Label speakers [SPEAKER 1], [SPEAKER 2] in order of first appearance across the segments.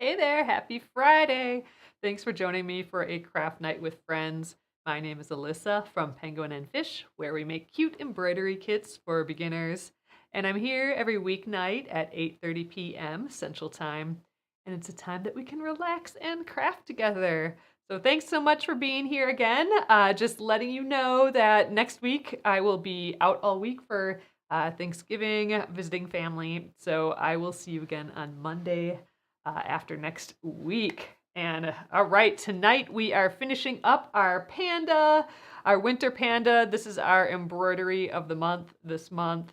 [SPEAKER 1] Hey there, happy Friday! Thanks for joining me for a craft night with friends. My name is Alyssa from Penguin and Fish, where we make cute embroidery kits for beginners. And I'm here every weeknight at 8:30 p.m. Central Time. And it's a time that we can relax and craft together. So thanks so much for being here again. Just letting you know that next week I will be out all week for Thanksgiving, visiting family. So I will see you again on Monday after next week. And all right, tonight we are finishing up our panda, our winter panda. This is our embroidery of the month this month.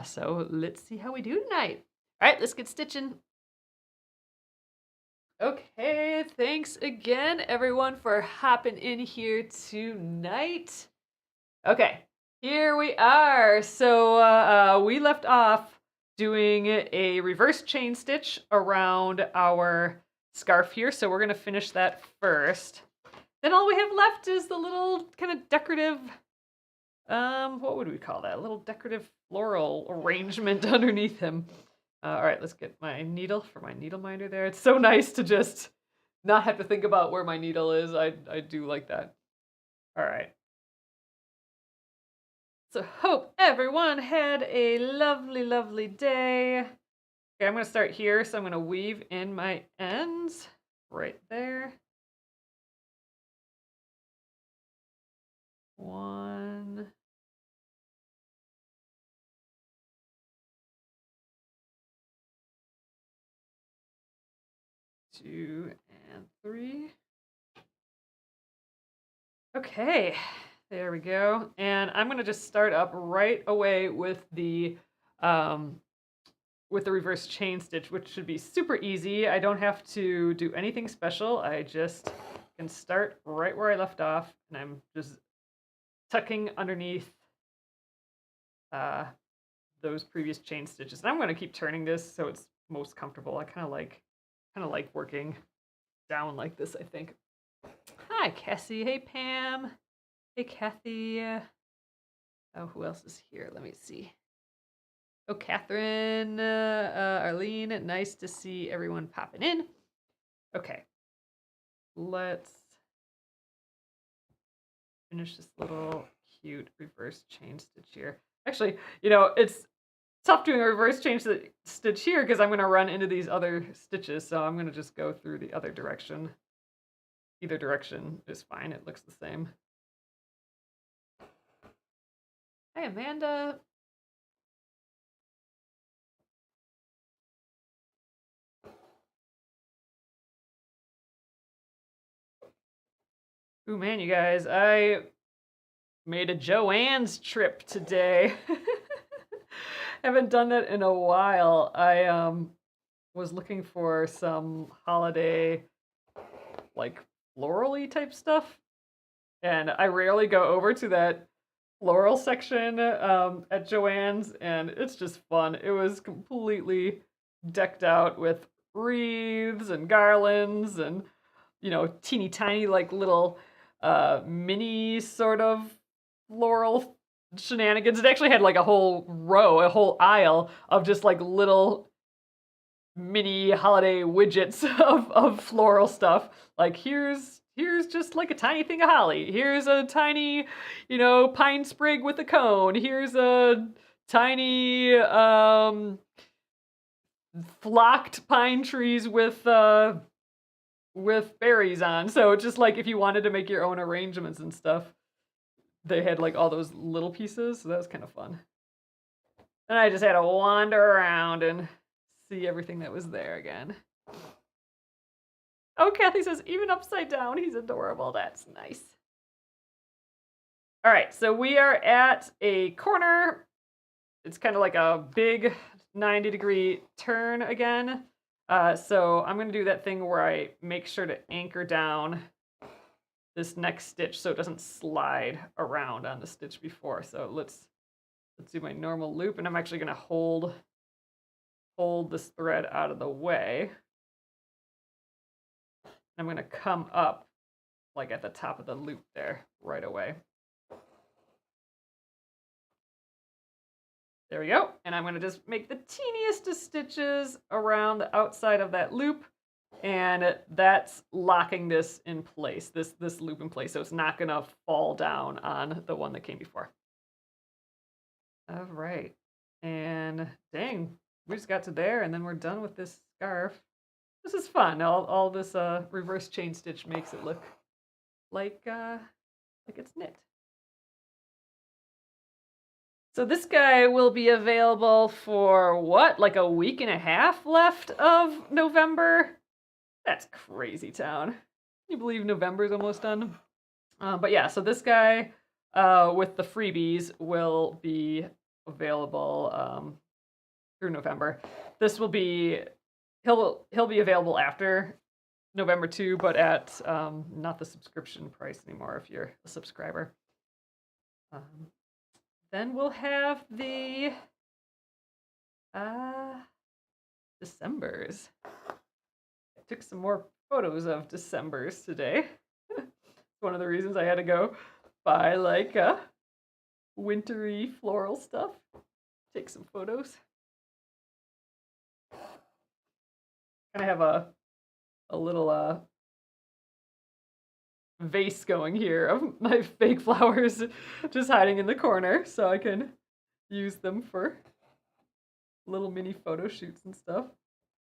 [SPEAKER 1] So let's see how we do tonight. All right, let's get stitching. Okay, thanks again, everyone, for hopping in here tonight. Okay, here we are. So we left off doing a reverse chain stitch around our scarf here. So we're gonna finish that first. Then all we have left is the little kind of decorative, what would we call that? A little decorative floral arrangement underneath him. All right, let's get my needle for my needle minder there. It's so nice to just not have to think about where my needle is. I do like that. All right. So hope everyone had a lovely, lovely day. Okay, I'm gonna start here. So I'm gonna weave in my ends right there. One, two, and three. Okay, there we go. And I'm gonna just start up right away with the reverse chain stitch, which should be super easy. I don't have to do anything special. I just can start right where I left off, and I'm just tucking underneath those previous chain stitches. And I'm going to keep turning this so it's most comfortable. I kind of like working down like this, I think. Hi, Cassie. Hey, Pam. Hey, Kathy. Oh, who else is here? Let me see. Oh, Catherine, Arlene. Nice to see everyone popping in. Okay. Let's finish this little cute reverse chain stitch here. Actually, it's tough doing a reverse chain stitch here because I'm going to run into these other stitches, so I'm going to just go through the other direction. Either direction is fine, it looks the same. Hey, Amanda. Ooh, man, you guys, I made a Joann's trip today. Haven't done that in a while. I was looking for some holiday, like, floral-y type stuff, and I rarely go over to that floral section at Joann's, and it's just fun. It was completely decked out with wreaths and garlands and, teeny tiny, like, little mini sort of floral shenanigans. It actually had like a whole row, a whole aisle of just like little mini holiday widgets of floral stuff. Like here's just like a tiny thing of holly. Here's a tiny, pine sprig with a cone. Here's a tiny flocked pine trees with berries on. So just like if you wanted to make your own arrangements and stuff, they had like all those little pieces. So that was kind of fun. And I just had to wander around and see everything that was there again. Oh, Kathy says, even upside down, he's adorable. That's nice. All right, so we are at a corner. It's kind of like a big 90-degree turn again. So I'm going to do that thing where I make sure to anchor down this next stitch so it doesn't slide around on the stitch before. So let's do my normal loop, and I'm actually going to hold this thread out of the way. I'm going to come up like at the top of the loop there right away. There we go. And I'm going to just make the teeniest of stitches around the outside of that loop and that's locking this in place, this loop in place, so it's not gonna fall down on the one that came before. All right, and dang, we just got to there, and then we're done with this scarf. This is fun. All this reverse chain stitch makes it look like it's knit. So this guy will be available for what, like a week and a half left of November? That's crazy town. Can you believe November's almost done? But yeah, so this guy with the freebies will be available through November. This will be he'll be available after November 2, but at not the subscription price anymore if you're a subscriber. Then we'll have the Decembers. I took some more photos of Decembers today. One of the reasons I had to go buy like wintry floral stuff. Take some photos. Kind of have a little vase going here of my fake flowers just hiding in the corner so I can use them for little mini photo shoots and stuff.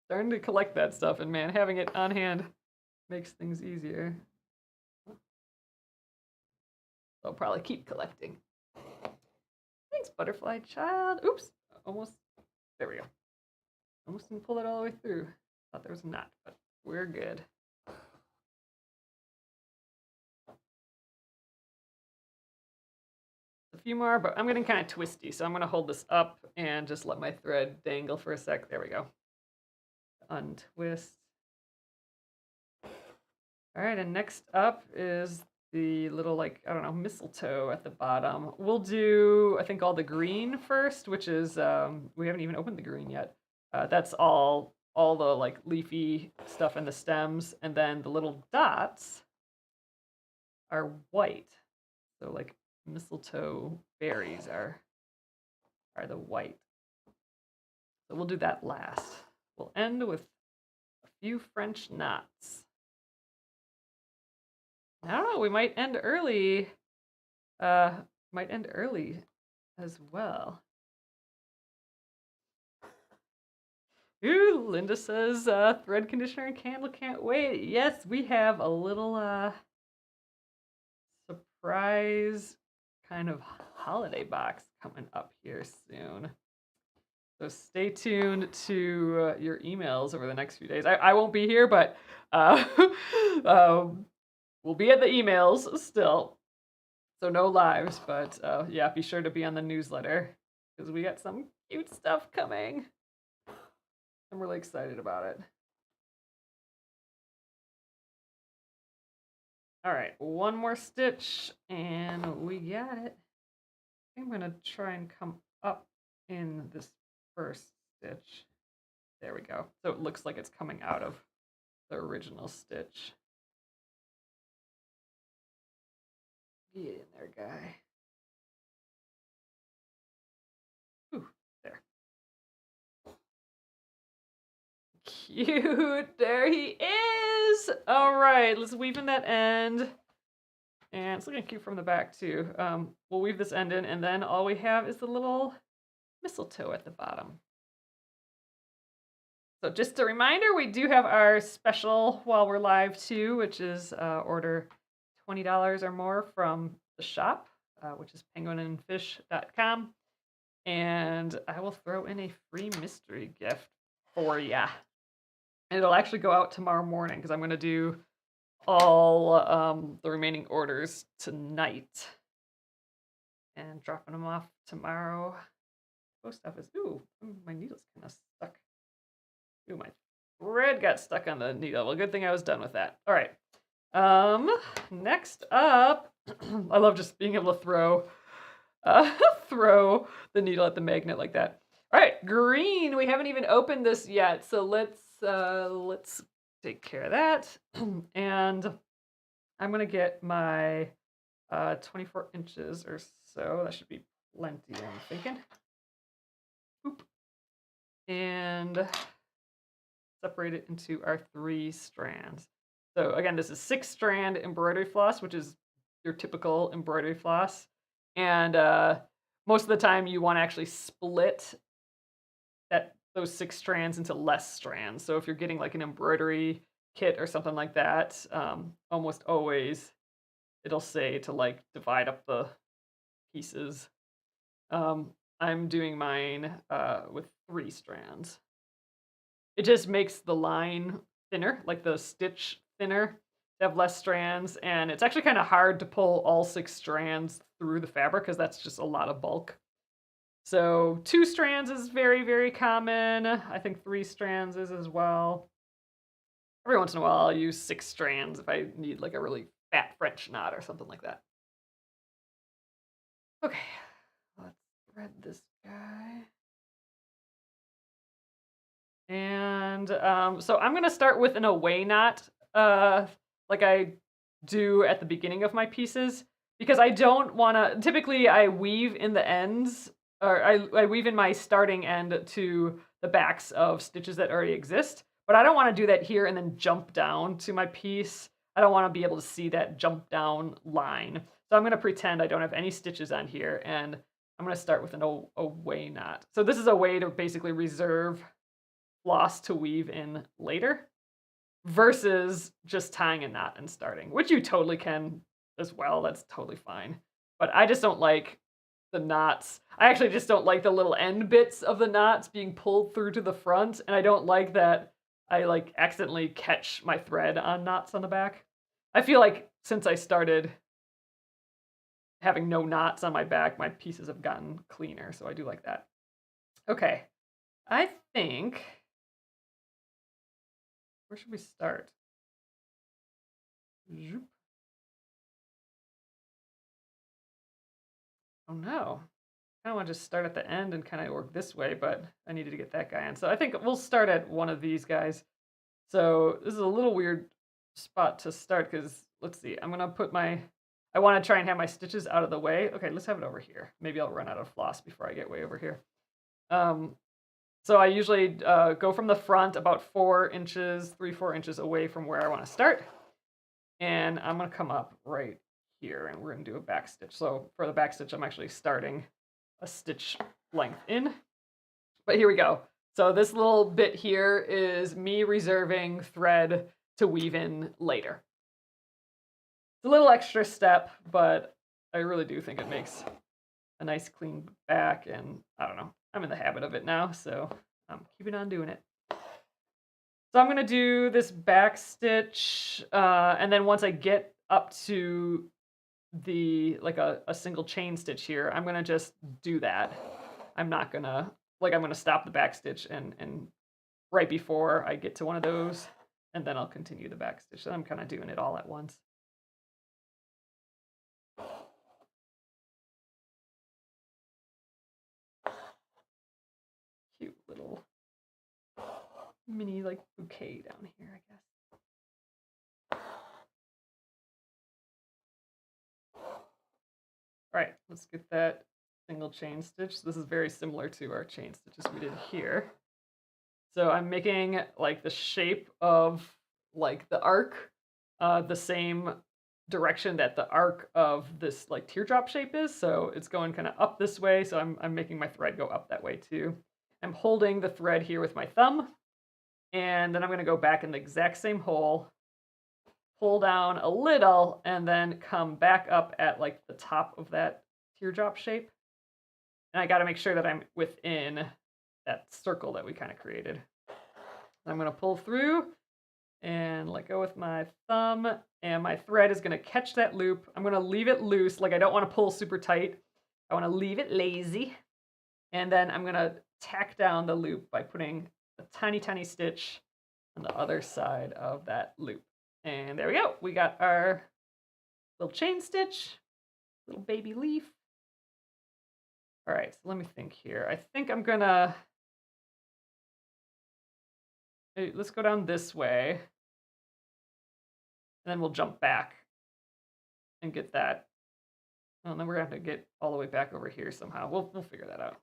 [SPEAKER 1] Starting to collect that stuff, and man, having it on hand makes things easier. I'll probably keep collecting. Thanks, butterfly child. Oops, almost. There we go. Almost didn't pull it all the way through. Thought there was a knot, but we're good. A few more, but I'm getting kind of twisty, so I'm going to hold this up and just let my thread dangle for a sec. There we go. Untwist. All right, and next up is the little, like, I don't know, mistletoe at the bottom. We'll do, I think, all the green first, which is, we haven't even opened the green yet. That's all the, like, leafy stuff in the stems, and then the little dots are white. So, like, mistletoe berries are the white. So we'll do that last. We'll end with a few French knots. I don't know, we might end early. Might end early as well. Ooh, Linda says thread conditioner and candle, can't wait. Yes, we have a little surprise kind of holiday box coming up here soon. So stay tuned to your emails over the next few days. I won't be here, but we'll be at the emails still. So no lives, but yeah, be sure to be on the newsletter because we got some cute stuff coming. I'm really excited about it. All right, one more stitch and we got it. I'm gonna try and come up in this first stitch. There we go. So it looks like it's coming out of the original stitch. Get in there, guy. Ooh, there. Cute. There he is. All right, let's weave in that end. And it's looking cute from the back too. We'll weave this end in, and then all we have is the little mistletoe at the bottom. So just a reminder, we do have our special while we're live too, which is order $20 or more from the shop, which is penguinandfish.com. And I will throw in a free mystery gift for ya. And it'll actually go out tomorrow morning because I'm going to do all the remaining orders tonight. And dropping them off tomorrow. Post office. Ooh, my needle's kind of stuck. Ooh, my thread got stuck on the needle. Well, good thing I was done with that. All right. Next up, I love just being able to throw the needle at the magnet like that. All right, green. We haven't even opened this yet, so let's take care of that. And I'm gonna get my 24 inches or so. That should be plenty, I'm thinking. Boop. And separate it into our 3 strands. So again, this is 6-strand embroidery floss, which is your typical embroidery floss. And most of the time you want to actually split those 6 strands into less strands. So if you're getting like an embroidery kit or something like that, almost always it'll say to like divide up the pieces. I'm doing mine with 3 strands. It just makes the line thinner, like the stitch thinner, to have less strands, and it's actually kind of hard to pull all 6 strands through the fabric because that's just a lot of bulk. So 2 strands is very, very common. I think 3 strands is as well. Every once in a while, I'll use 6 strands if I need like a really fat French knot or something like that. Okay, let's thread this guy. And so I'm gonna start with an away knot, like I do at the beginning of my pieces, because I don't wanna. Typically, I weave in the ends, or I weave in my starting end to the backs of stitches that already exist. But I don't want to do that here and then jump down to my piece. I don't want to be able to see that jump down line. So I'm gonna pretend I don't have any stitches on here, and I'm gonna start with an away knot. So this is a way to basically reserve floss to weave in later versus just tying a knot and starting, which you totally can as well. That's totally fine. But I just don't like the knots. I actually just don't like the little end bits of the knots being pulled through to the front, and I don't like that I like accidentally catch my thread on knots on the back. I feel like since I started having no knots on my back, my pieces have gotten cleaner, so I do like that. Okay, I think, where should we start? Zoop. Oh no. I want to just start at the end and kind of work this way, but I needed to get that guy in. So I think we'll start at one of these guys. So this is a little weird spot to start because let's see. I'm gonna put my. I want to try and have my stitches out of the way. Okay, let's have it over here. Maybe I'll run out of floss before I get way over here. So I usually go from the front about 4 inches, 3-4 inches away from where I want to start, and I'm gonna come up right here, and we're gonna do a back stitch. So for the back stitch, I'm actually starting a stitch length in. But here we go. So this little bit here is me reserving thread to weave in later. It's a little extra step, but I really do think it makes a nice clean back, and I don't know, I'm in the habit of it now, so I'm keeping on doing it. So I'm gonna do this back stitch, and then once I get up to the like a single chain stitch here, I'm gonna just do that. I'm not gonna I'm gonna stop the back stitch and right before I get to one of those, and then I'll continue the back stitch. So I'm kind of doing it all at once. Cute little mini like bouquet down here, I guess. All right, let's get that single chain stitch. This is very similar to our chain stitches we did here. So I'm making like the shape of like the arc, the same direction that the arc of this like teardrop shape is. So it's going kind of up this way. So I'm making my thread go up that way too. I'm holding the thread here with my thumb, and then I'm going to go back in the exact same hole, pull down a little, and then come back up at like the top of that teardrop shape. And I got to make sure that I'm within that circle that we kind of created. I'm going to pull through and let go with my thumb, and my thread is going to catch that loop. I'm going to leave it loose, like I don't want to pull super tight. I want to leave it lazy. And then I'm going to tack down the loop by putting a tiny, tiny stitch on the other side of that loop. And there we go. We got our little chain stitch, little baby leaf. All right, so let me think here. I think I'm gonna, let's go down this way. And then we'll jump back and get that. And then we're gonna have to get all the way back over here somehow. We'll figure that out.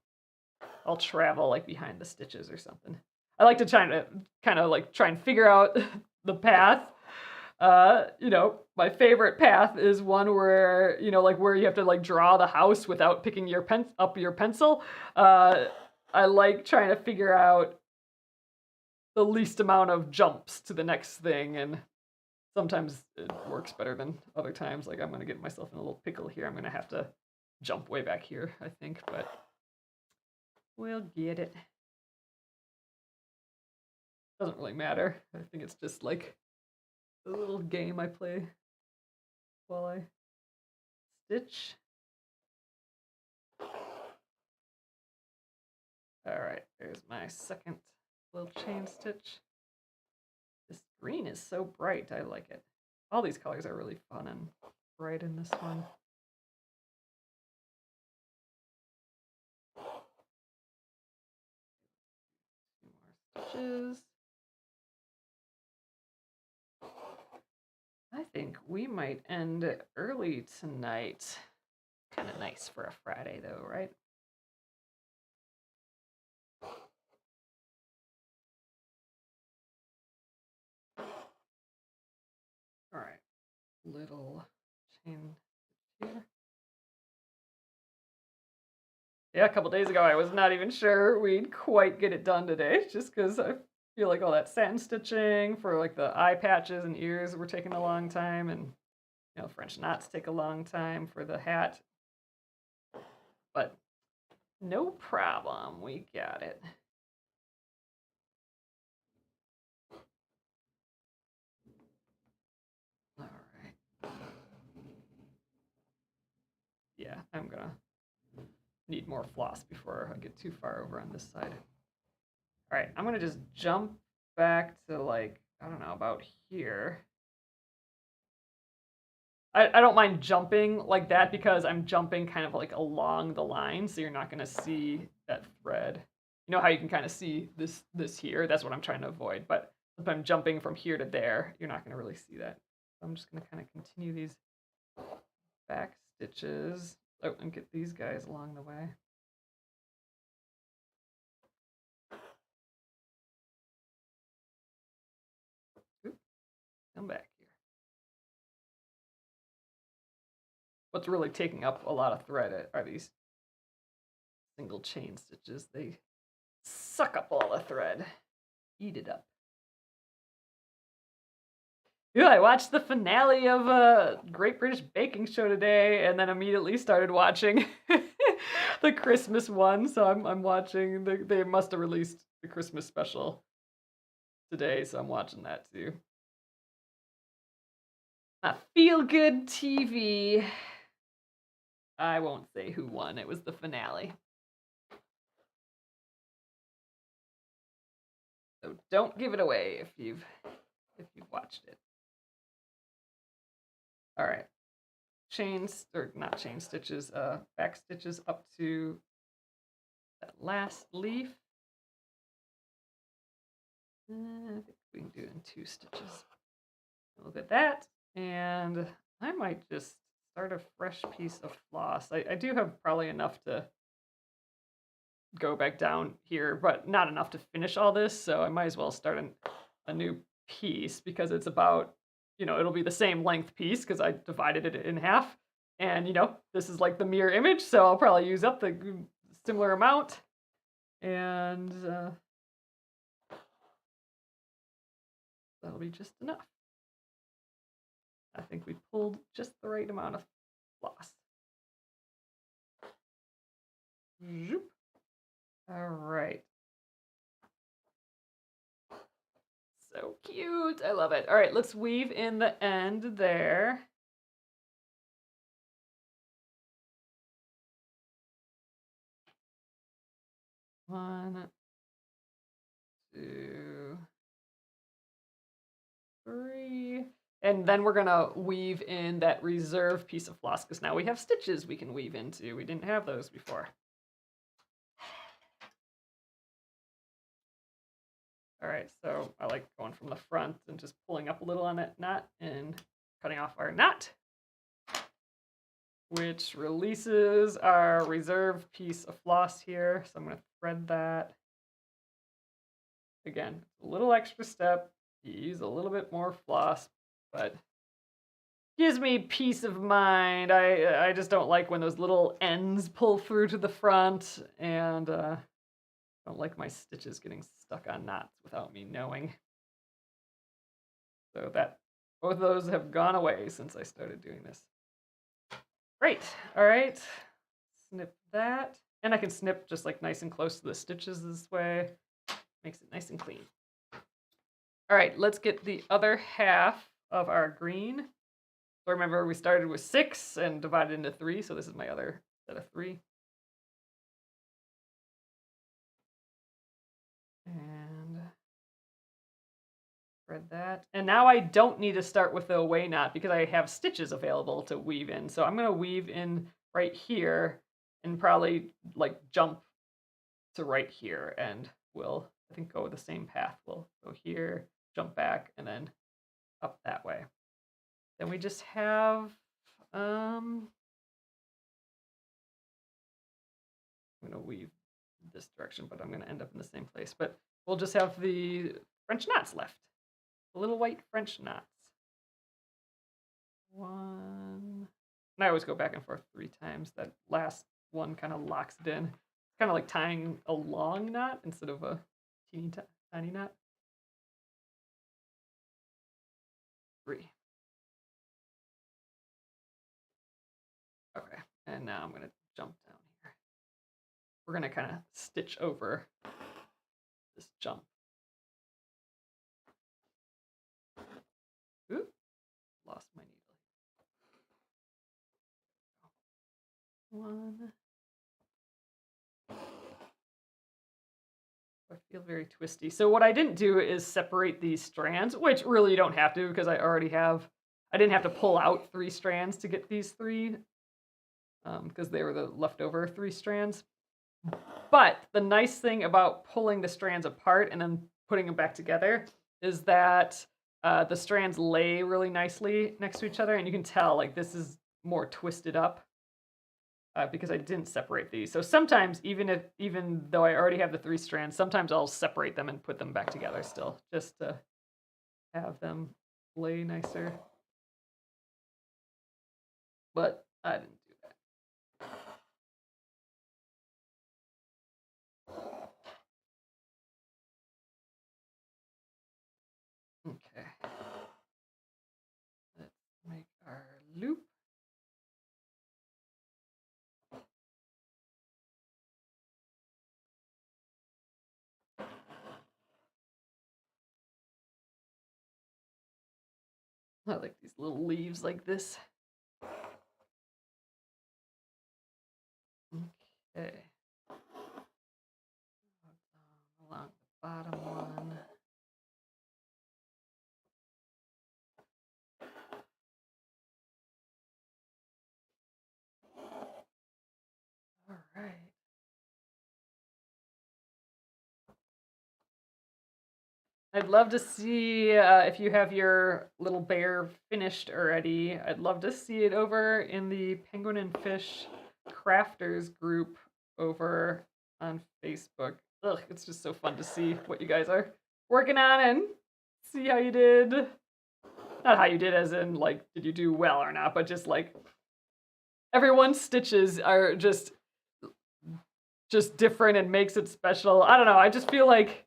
[SPEAKER 1] I'll travel like behind the stitches or something. I like to try to kind of like try and figure out the path. My favorite path is one where, like where you have to like draw the house without picking up your pencil. I like trying to figure out the least amount of jumps to the next thing, and sometimes it works better than other times. Like I'm gonna get myself in a little pickle here. I'm gonna have to jump way back here, I think, but we'll get it. Doesn't really matter. I think it's just like a little game I play while I stitch. All right, there's my second little chain stitch. This green is so bright, I like it. All these colors are really fun and bright in this one. Two more stitches. I think we might end early tonight. Kind of nice for a Friday though, right? All right, little chain here. Yeah, a couple days ago I was not even sure we'd quite get it done today, just because I feel like all that satin stitching for like the eye patches and ears were taking a long time, and French knots take a long time for the hat. But no problem, we got it. All right. Yeah, I'm gonna need more floss before I get too far over on this side. All right, I'm gonna just jump back to like, I don't know, about here. I don't mind jumping like that because I'm jumping kind of like along the line, so you're not gonna see that thread. You know how you can kind of see this here? That's what I'm trying to avoid. But if I'm jumping from here to there, you're not gonna really see that. So I'm just gonna kind of continue these back stitches. Oh, and get these guys along the way. Oop, come back here. What's really taking up a lot of thread are these single chain stitches. They suck up all the thread. Eat it up. Yeah, I watched the finale of Great British Baking Show today, and then immediately started watching the Christmas one. So I'm watching. They must have released the Christmas special today, so I'm watching that too. Feel good TV. I won't say who won. It was the finale. So don't give it away if you've watched it. All right. Chains, or not chain stitches, back stitches up to that last leaf. I think we can do it in 2 stitches. Look at that. And I might just start a fresh piece of floss. I do have probably enough to go back down here, but not enough to finish all this. So I might as well start a new piece because it's about, it'll be the same length piece because I divided it in half. And, this is like the mirror image. So I'll probably use up the similar amount. And that'll be just enough. I think we pulled just the right amount of floss. Zoop. All right. So cute. I love it. All right, let's weave in the end there. One, two, three. And then we're gonna weave in that reserve piece of floss because now we have stitches we can weave into. We didn't have those before. All right, so I like going from the front and just pulling up a little on that knot and cutting off our knot, which releases our reserve piece of floss here. So I'm gonna thread that. Again, a little extra step. You use a little bit more floss, but gives me peace of mind. I just don't like when those little ends pull through to the front, and don't like my stitches getting stuck on knots without me knowing. So that both of those have gone away since I started doing this. Great. All right. Snip that. And I can snip just like nice and close to the stitches this way. Makes it nice and clean. All right, let's get the other half of our green. So remember, we started with 6 and divided into 3, so this is my other set of 3. And thread that. And now I don't need to start with the away knot because I have stitches available to weave in. So I'm going to weave in right here and probably like jump to right here, and we'll, I think, go the same path. We'll go here, jump back, and then up that way. Then we just have, I'm going to weave this direction, but I'm going to end up in the same place. But we'll just have the French knots left. The little white French knots. 1. And I always go back and forth 3 times. That last one kind of locks it in. Kind of like tying a long knot instead of a teeny tiny knot. 3. Okay, and now I'm going to jump down here. We're going to kind of stitch over this jump. Ooh, lost my needle. 1. I feel very twisty. So what I didn't do is separate these strands, which really you don't have to because I already have, I didn't have to pull out 3 strands to get these 3 because they were the leftover 3 strands. But the nice thing about pulling the strands apart and then putting them back together is that the strands lay really nicely next to each other, and you can tell like this is more twisted up because I didn't separate these. So sometimes even though I already have the 3 strands, sometimes I'll separate them and put them back together still, just to have them lay nicer. But I didn't do that. Okay. Let's make our loop. I like these little leaves like this. Okay. Along the bottom one. All right. I'd love to see if you have your little bear finished already. I'd love to see it over in the Penguin and Fish Crafters group over on Facebook. Ugh, it's just so fun to see what you guys are working on and see how you did. Not how you did as in, like, did you do well or not, but just, like, everyone's stitches are just different and makes it special. I don't know, I just feel like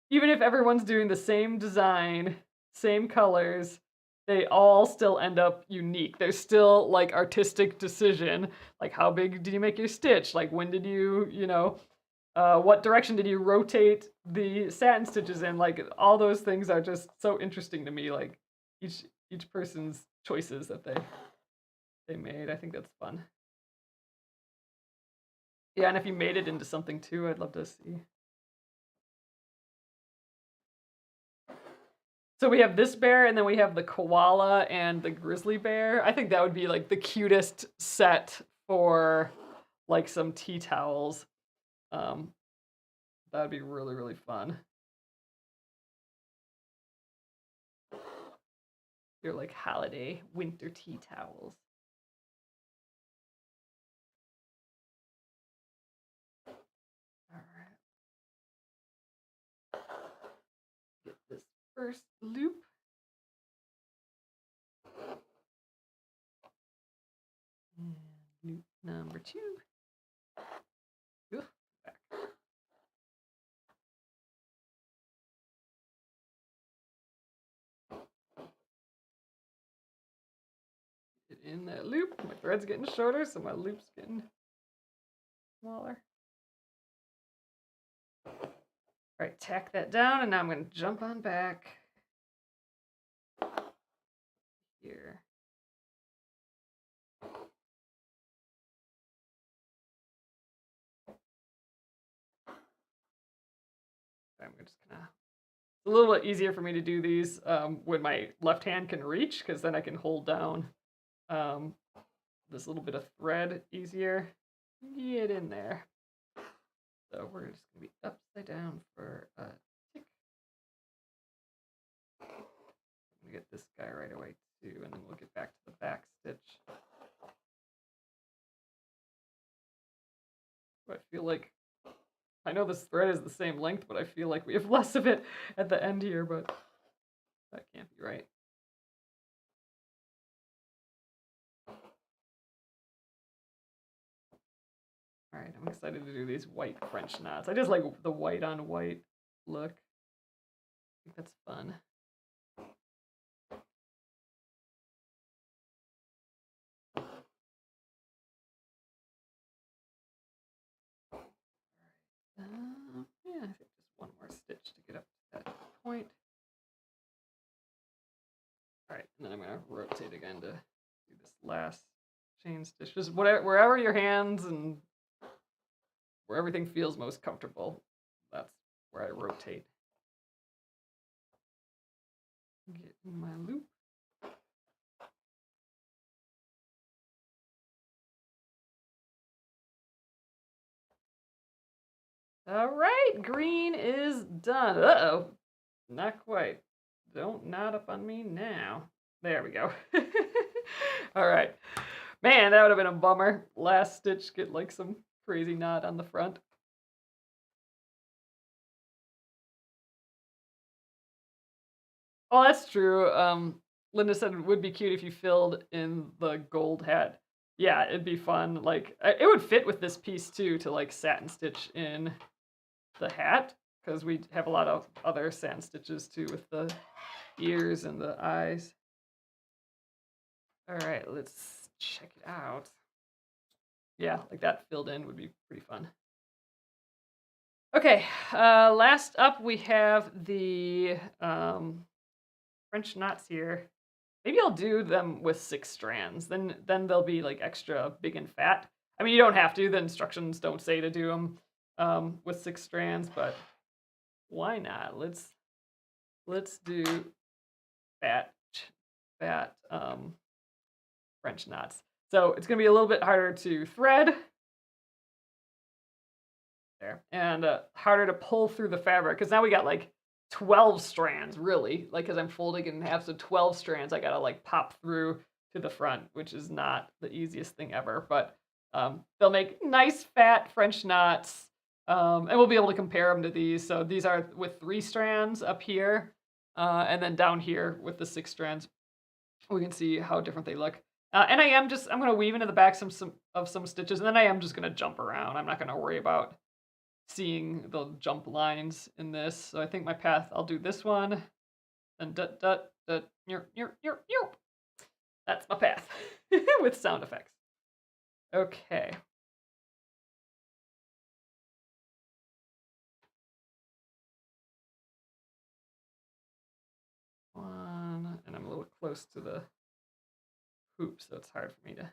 [SPEAKER 1] even if everyone's doing the same design, same colors, they all still end up unique. There's still like artistic decision, like how big did you make your stitch? Like when did you, what direction did you rotate the satin stitches in? Like all those things are just so interesting to me. Like each person's choices that they made. I think that's fun. Yeah, and if you made it into something too, I'd love to see. So we have this bear, and then we have the koala and the grizzly bear. I think that would be like the cutest set for like some tea towels. That would be really, really fun. Your like holiday winter tea towels. All right. first loop. And loop number 2. Ooh, back. Get in that loop. My thread's getting shorter, so my loop's getting smaller. All right, tack that down, and now I'm going to jump on back here. I'm just gonna. It's a little bit easier for me to do these when my left hand can reach, because then I can hold down this little bit of thread easier. Get in there. So we're just gonna be upside down for a tick. I'm gonna get this guy right away too, and then we'll get back to the back stitch. I feel like I know this thread is the same length, but I feel like we have less of it at the end here, but that can't be right. All right, I'm excited to do these white French knots. I just like the white on white look. I think that's fun. Yeah, I think just one more stitch to get up to that point. All right, and then I'm gonna rotate again to do this last chain stitch. Just wherever your hands and where everything feels most comfortable, that's where I rotate. Get in my loop. All right, green is done. Uh-oh, not quite. Don't knot up on me now. There we go. All right. Man, that would have been a bummer. Last stitch, get like some crazy knot on the front. Oh, that's true. Linda said it would be cute if you filled in the gold hat. Yeah, it'd be fun. Like, it would fit with this piece too, to like satin stitch in the hat, because we have a lot of other satin stitches too with the ears and the eyes. All right, let's check it out. Yeah, like that filled in would be pretty fun. Okay, last up we have the French knots here. Maybe I'll do them with 6 strands. Then they'll be like extra big and fat. I mean, you don't have to. The instructions don't say to do them with 6 strands, but why not? Let's do fat French knots. So it's gonna be a little bit harder to thread there, and harder to pull through the fabric, because now we got like 12 strands, really, like, because I'm folding it in half, so 12 strands I gotta like pop through to the front, which is not the easiest thing ever, but they'll make nice fat French knots, and we'll be able to compare them to these. So these are with 3 strands up here, and then down here with the 6 strands. We can see how different they look. And I'm gonna weave into the back some stitches, and then I am just gonna jump around. I'm not gonna worry about seeing the jump lines in this. So I think my path, I'll do this one, and that's my path with sound effects. Okay. One, and I'm a little close to the hoop, so it's hard for me to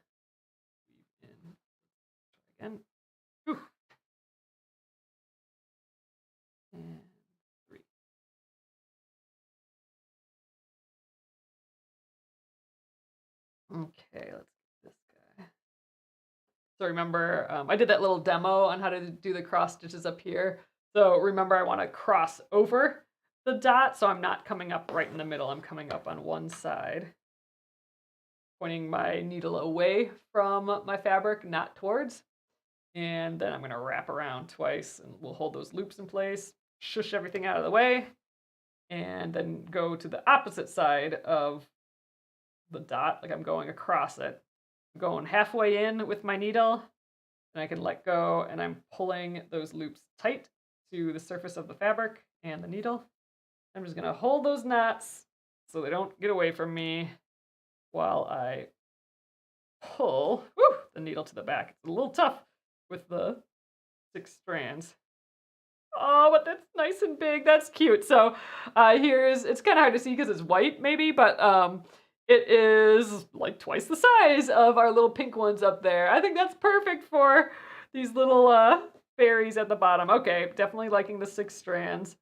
[SPEAKER 1] weave in. Try again. Whew. And 3. Okay, let's get this guy. So remember, I did that little demo on how to do the cross stitches up here. So remember, I want to cross over the dot, so I'm not coming up right in the middle. I'm coming up on one side, pointing my needle away from my fabric, not towards. And then I'm going to wrap around twice, and we'll hold those loops in place, shush everything out of the way, and then go to the opposite side of the dot, like I'm going across it. I'm going halfway in with my needle, and I can let go, and I'm pulling those loops tight to the surface of the fabric and the needle. I'm just gonna hold those knots so they don't get away from me while I pull the needle to the back. It's a little tough with the 6 strands. Oh, but that's nice and big. That's cute. So it's kind of hard to see because it's white maybe, but it is like twice the size of our little pink ones up there. I think that's perfect for these little fairies at the bottom. Okay, definitely liking the 6 strands.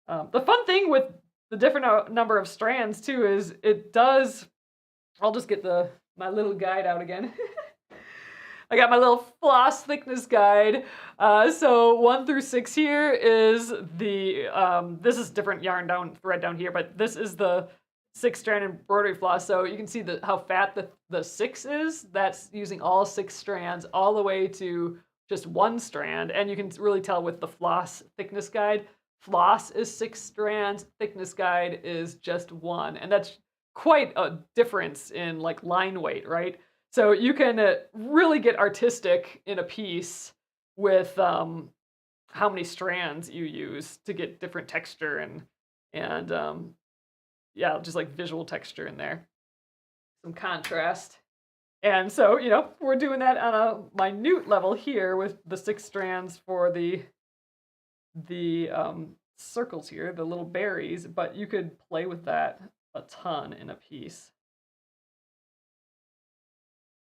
[SPEAKER 1] The fun thing with the different number of strands too is I'll just get my little guide out again. I got my little floss thickness guide. So 1 through 6 here is this is different thread down here, but this is the 6-strand embroidery floss. So you can see how fat the 6 is. That's using all 6 strands all the way to just 1 strand. And you can really tell with the floss thickness guide. Floss is 6 strands, thickness guide is just 1. And that's quite a difference in like line weight, right? So you can really get artistic in a piece with how many strands you use to get different texture and yeah, just like visual texture in there, some contrast. And so, we're doing that on a minute level here with the 6 strands for the circles here, the little berries, but you could play with that a ton in a piece.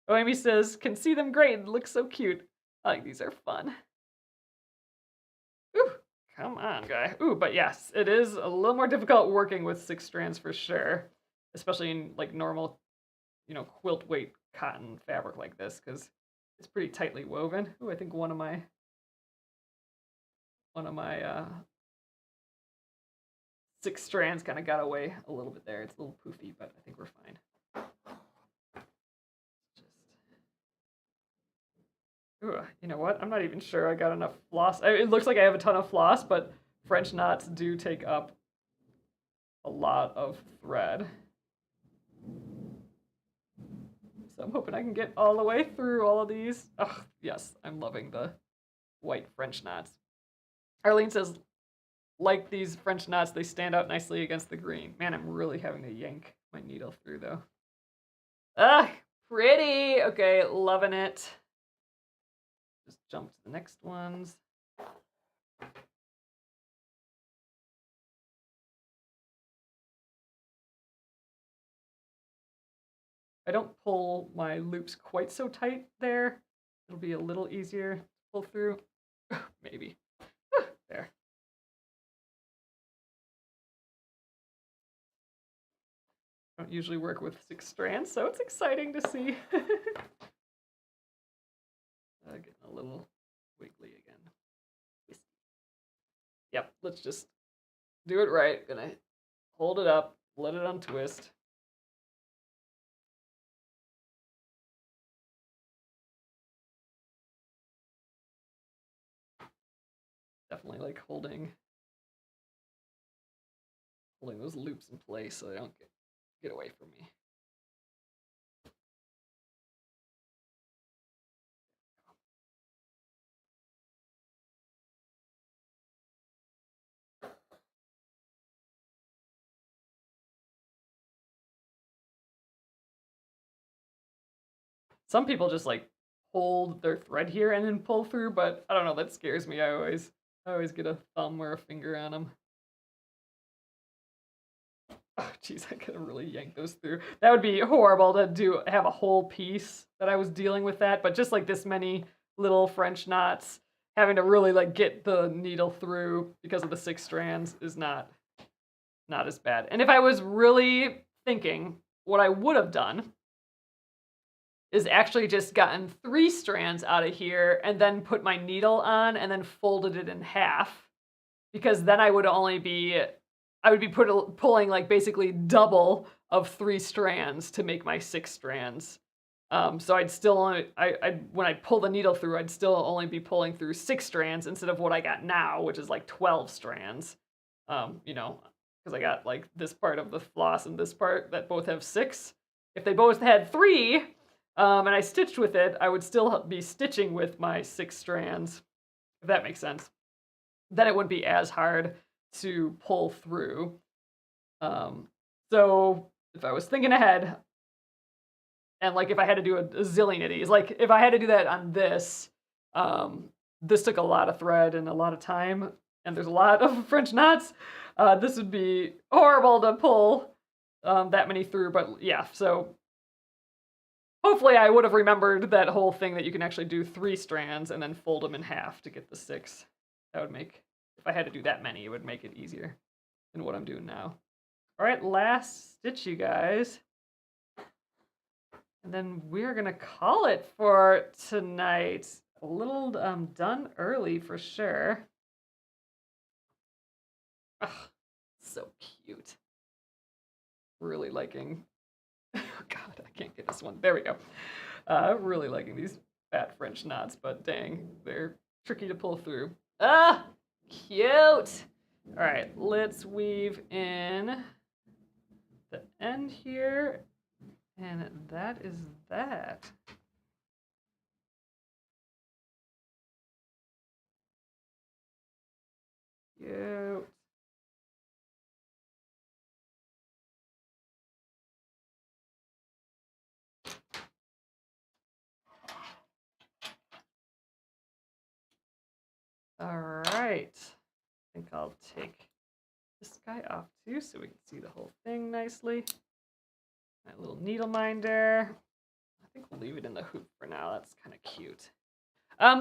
[SPEAKER 1] Oh, Amy says, can see them great. It looks so cute. These are fun. Ooh, come on, guy. Ooh, but yes, it is a little more difficult working with 6 strands for sure, especially in like normal, quilt weight cotton fabric like this, because it's pretty tightly woven. Ooh, I think one of my 6 strands kind of got away a little bit there. It's a little poofy, but I think we're fine. Ooh, you know what? I'm not even sure I got enough floss. It looks like I have a ton of floss, but French knots do take up a lot of thread. So I'm hoping I can get all the way through all of these. Oh, yes, I'm loving the white French knots. Arlene says, like these French knots, they stand out nicely against the green. Man, I'm really having to yank my needle through, though. Ah, pretty. Okay, loving it. Just jump to the next ones. I don't pull my loops quite so tight there. It'll be a little easier to pull through. Maybe. There. I don't usually work with 6 strands, so it's exciting to see. Getting a little wiggly again. Yep, let's just do it right. Gonna hold it up, let it untwist. Definitely like holding those loops in place so they don't get away from me. Some people just like hold their thread here and then pull through, but I don't know, that scares me. I always get a thumb or a finger on them. Oh, geez, I could have really yanked those through. That would be horrible to have a whole piece that I was dealing with that, but just like this many little French knots, having to really like get the needle through because of the 6 strands is not as bad. And if I was really thinking, what I would have done is actually just gotten 3 strands out of here and then put my needle on and then folded it in half, because then I would be pulling like basically double of 3 strands to make my 6 strands. So I'd still only, when I pull the needle through, I'd still only be pulling through 6 strands instead of what I got now, which is like 12 strands. because I got like this part of the floss and this part that both have 6. If they both had 3, and I stitched with it, I would still be stitching with my 6 strands, if that makes sense. Then it wouldn't be as hard to pull through. So if I was thinking ahead, and like if I had to do a zillion of these, like if I had to do that on this, this took a lot of thread and a lot of time, and there's a lot of French knots. This would be horrible to pull that many through, but yeah, so hopefully I would have remembered that whole thing that you can actually do 3 strands and then fold them in half to get the 6. That would make, if I had to do that many, it would make it easier than what I'm doing now. All right, last stitch, you guys. And then we're gonna call it for tonight. A little done early for sure. Ugh, so cute. Really liking, oh God, I can't get this one. There we go. Really liking these fat French knots, but dang, they're tricky to pull through. Ah, cute. All right, let's weave in the end here, and that is that. Cute. All right, I think I'll take this guy off too so we can see the whole thing nicely. My little needle minder. I think we'll leave it in the hoop for now. That's kind of cute.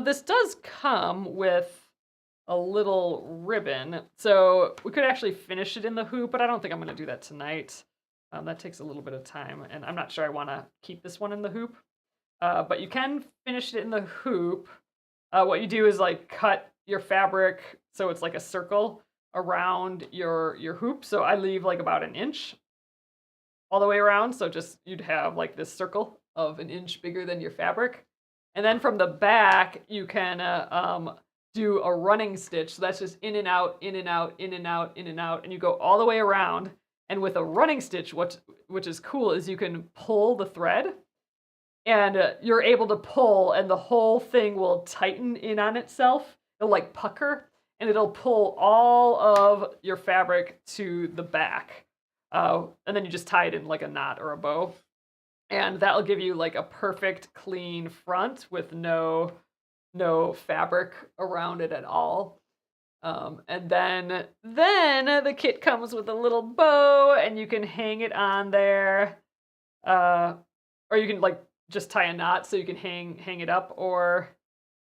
[SPEAKER 1] This does come with a little ribbon, so we could actually finish it in the hoop, but I don't think I'm going to do that tonight. That takes a little bit of time, and I'm not sure I want to keep this one in the hoop. But you can finish it in the hoop. What you do is like cut your fabric so it's like a circle around your hoop. So I leave like about 1 inch all the way around. So just you'd have like this circle of 1 inch bigger than your fabric. And then from the back, you can do a running stitch. So that's just in and out, in and out, in and out, in and out. And you go all the way around. And with a running stitch, which is cool, is you can pull the thread. And you're able to pull, and the whole thing will tighten in on itself. It'll like pucker, and it'll pull all of your fabric to the back. And then you just tie it in like a knot or a bow. And that'll give you like a perfect clean front with no fabric around it at all. And then the kit comes with a little bow, and you can hang it on there. Or you can like just tie a knot so you can hang it up, or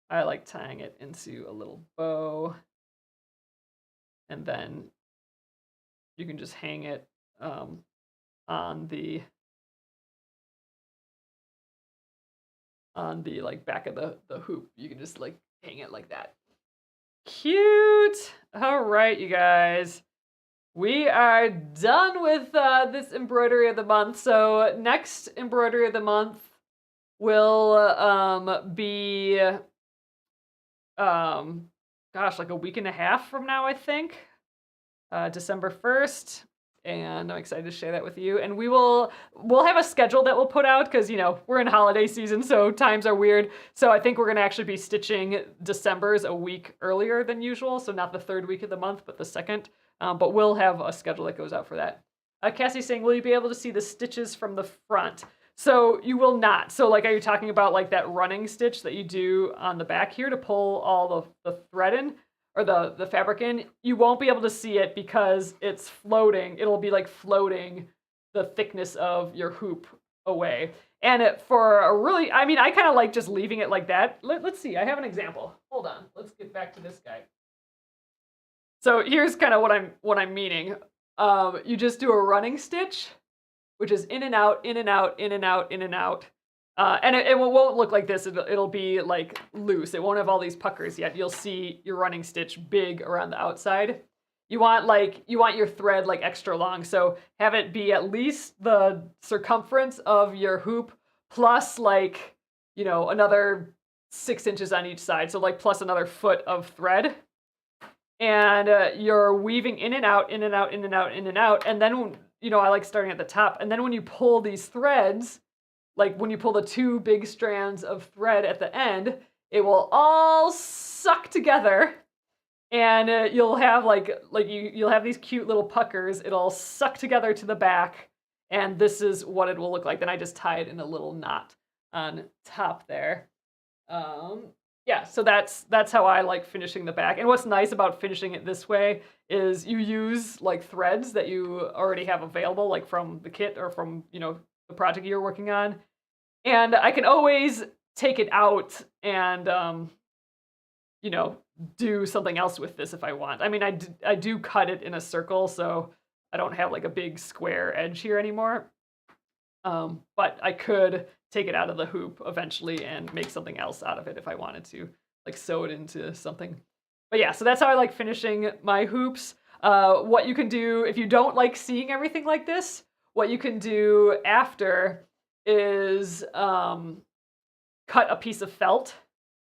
[SPEAKER 1] I like tying it into a little bow, and then you can just hang it on the like back of the hoop. You can just like hang it like that. Cute. All right, you guys. We are done with this embroidery of the month. So next embroidery of the month will be gosh, like a week and a half from now, I think. December 1st. And I'm excited to share that with you. And we'll have a schedule that we'll put out because, you know, we're in holiday season, so times are weird. So I think we're going to actually be stitching December's a week earlier than usual. So not the 3rd week of the month, but the 2nd. But we'll have a schedule that goes out for that. Cassie's saying, will you be able to see the stitches from the front? So you will not. So like, are you talking about like that running stitch that you do on the back here to pull all the thread in? Or the fabric in? You won't be able to see it because it's floating. It'll be like floating the thickness of your hoop away. And for a really, I mean, I kind of like just leaving it like that. Let's see, I have an example. Hold on, let's get back to this guy. So here's kind of what I'm meaning. You just do a running stitch, which is in and out, in and out, in and out, in and out. And it won't look like this. It'll be like loose. It won't have all these puckers yet. You'll see your running stitch big around the outside. You want your thread like extra long. So have it be at least the circumference of your hoop plus like, you know, another 6 inches on each side. So like plus another foot of thread. and you're weaving in and out, in and out, in and out, in and out, and then, I like starting at the top, and then when you pull these threads, like when you pull the 2 big strands of thread at the end, it will all suck together, and you'll have you'll have these cute little puckers. It'll suck together to the back, and this is what it will look like. Then I just tie it in a little knot on top there. Yeah, so that's how I like finishing the back. And what's nice about finishing it this way is you use like threads that you already have available, like from the kit or from, the project you're working on. And I can always take it out and, do something else with this if I want. I mean, I do cut it in a circle, so I don't have like a big square edge here anymore. But I could take it out of the hoop eventually and make something else out of it if I wanted to, like sew it into something. But yeah, so that's how I like finishing my hoops. What you can do if you don't like seeing everything like this, what you can do after is cut a piece of felt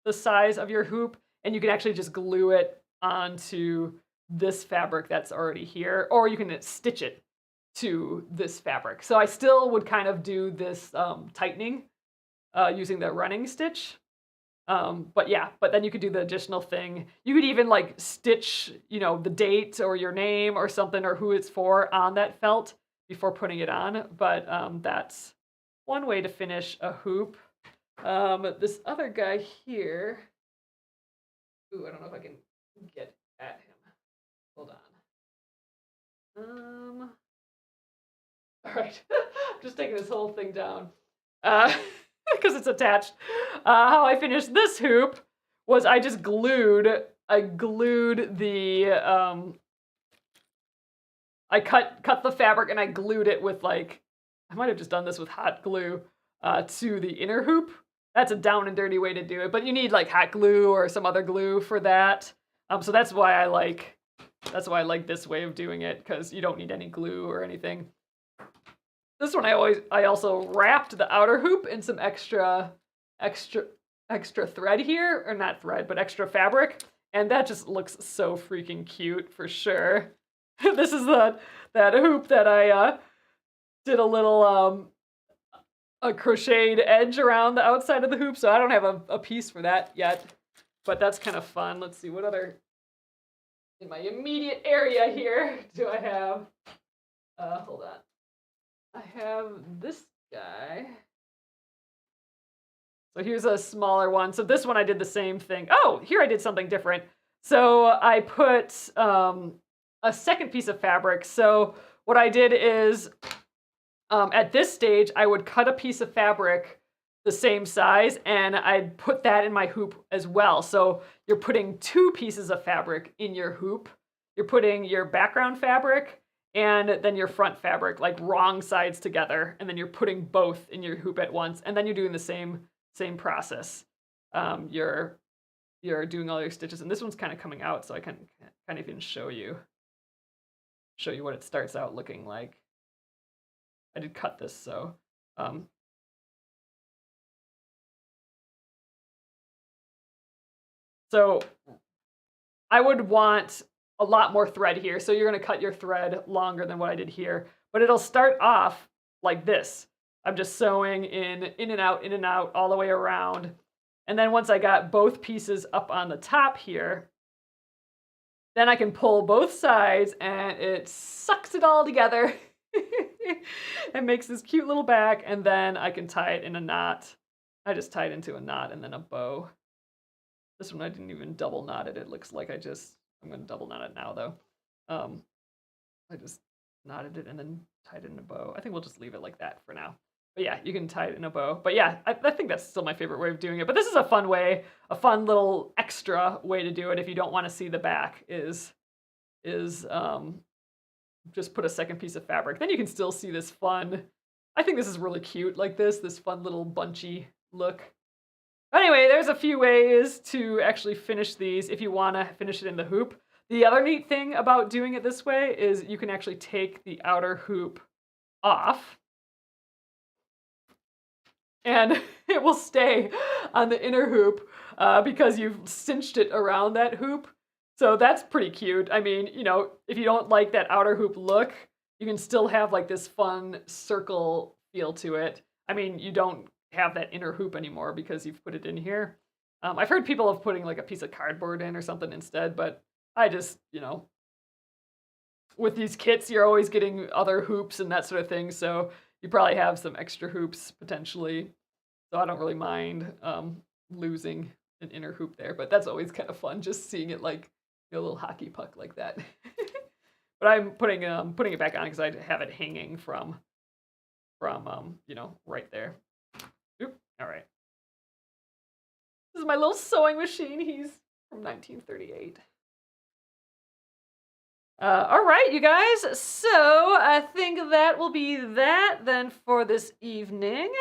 [SPEAKER 1] the size of your hoop, and you can actually just glue it onto this fabric that's already here, or you can stitch it to this fabric. So I still would kind of do this tightening using the running stitch. But then you could do the additional thing. You could even like stitch, the date or your name or something or who it's for on that felt before putting it on. But that's one way to finish a hoop. This other guy here. Ooh, I don't know if I can get at him. Hold on. All right, just taking this whole thing down because it's attached. How I finished this hoop was I glued the, I cut the fabric and I glued it with I might have just done this with hot glue to the inner hoop. That's a down and dirty way to do it, but you need like hot glue or some other glue for that. So that's why I like this way of doing it, because you don't need any glue or anything. This one I also wrapped the outer hoop in some extra thread here, or not thread, but extra fabric, and that just looks so freaking cute for sure. This is that hoop that I did a little a crocheted edge around the outside of the hoop, so I don't have a piece for that yet, but that's kind of fun. Let's see, what other in my immediate area here do I have? Hold on. I have this guy. So here's a smaller one. So this one I did the same thing. Oh, here I did something different. So I put a second piece of fabric. So what I did is at this stage, I would cut a piece of fabric the same size and I'd put that in my hoop as well. So you're putting 2 pieces of fabric in your hoop. You're putting your background fabric and then your front fabric, like wrong sides together, and then you're putting both in your hoop at once, and then you're doing the same process. You're doing all your stitches, and this one's kind of coming out, so I can kind of even show you what it starts out looking like. I did cut this, so so I would want a lot more thread here, so you're going to cut your thread longer than what I did here, but it'll start off like this. I'm just sewing in and out all the way around, and then once I got both pieces up on the top here, then I can pull both sides and it sucks it all together and makes this cute little back, and then I can tie it in a knot. I just tied into a knot and then a bow. This one I didn't even double knot it. It looks like I'm going to double knot it now, though. I just knotted it and then tied it in a bow. I think we'll just leave it like that for now. But yeah, you can tie it in a bow. But yeah, I think that's still my favorite way of doing it. But this is a fun way, a fun little extra way to do it if you don't want to see the back, is just put a second piece of fabric. Then you can still see this fun. I think this is really cute, like this fun little bunchy look. Anyway, there's a few ways to actually finish these if you want to finish it in the hoop. The other neat thing about doing it this way is you can actually take the outer hoop off and it will stay on the inner hoop because you've cinched it around that hoop. So that's pretty cute. I mean, you know, if you don't like that outer hoop look, you can still have like this fun circle feel to it. I mean, you don't have that inner hoop anymore because you've put it in here. I've heard people of putting like a piece of cardboard in or something instead, but I just, you know, with these kits, you're always getting other hoops and that sort of thing. So you probably have some extra hoops potentially. So I don't really mind losing an inner hoop there, but that's always kind of fun just seeing it like a little hockey puck like that. But I'm putting it back on because I have it hanging from you know, right there. Oop, all right. This is my little sewing machine. He's from 1938. All right, you guys. So I think that will be that then for this evening.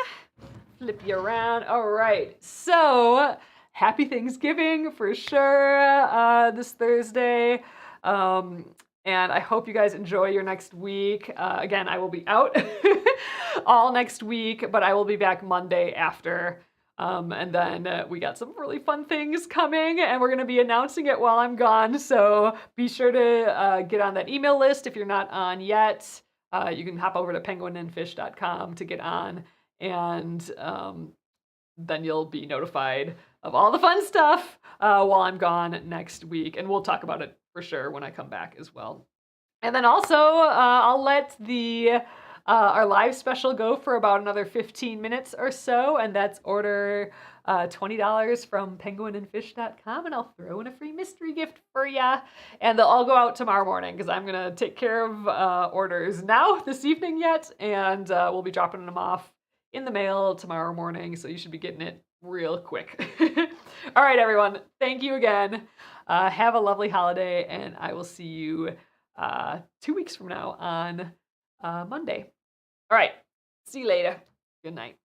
[SPEAKER 1] Flip you around. All right. So happy Thanksgiving for sure this Thursday. And I hope you guys enjoy your next week. Again, I will be out all next week, but I will be back Monday after. And then we got some really fun things coming, and we're going to be announcing it while I'm gone. So be sure to get on that email list if you're not on yet. You can hop over to penguinandfish.com to get on, and then you'll be notified of all the fun stuff while I'm gone next week. And we'll talk about it for sure when I come back as well. And then also, I'll let our live special go for about another 15 minutes or so, and that's order $20 from penguinandfish.com, and I'll throw in a free mystery gift for ya. And they'll all go out tomorrow morning because I'm going to take care of orders now this evening yet, and we'll be dropping them off in the mail tomorrow morning, so you should be getting it real quick. All right, everyone. Thank you again. Have a lovely holiday, and I will see you 2 weeks from now on Monday. All right. See you later. Good night.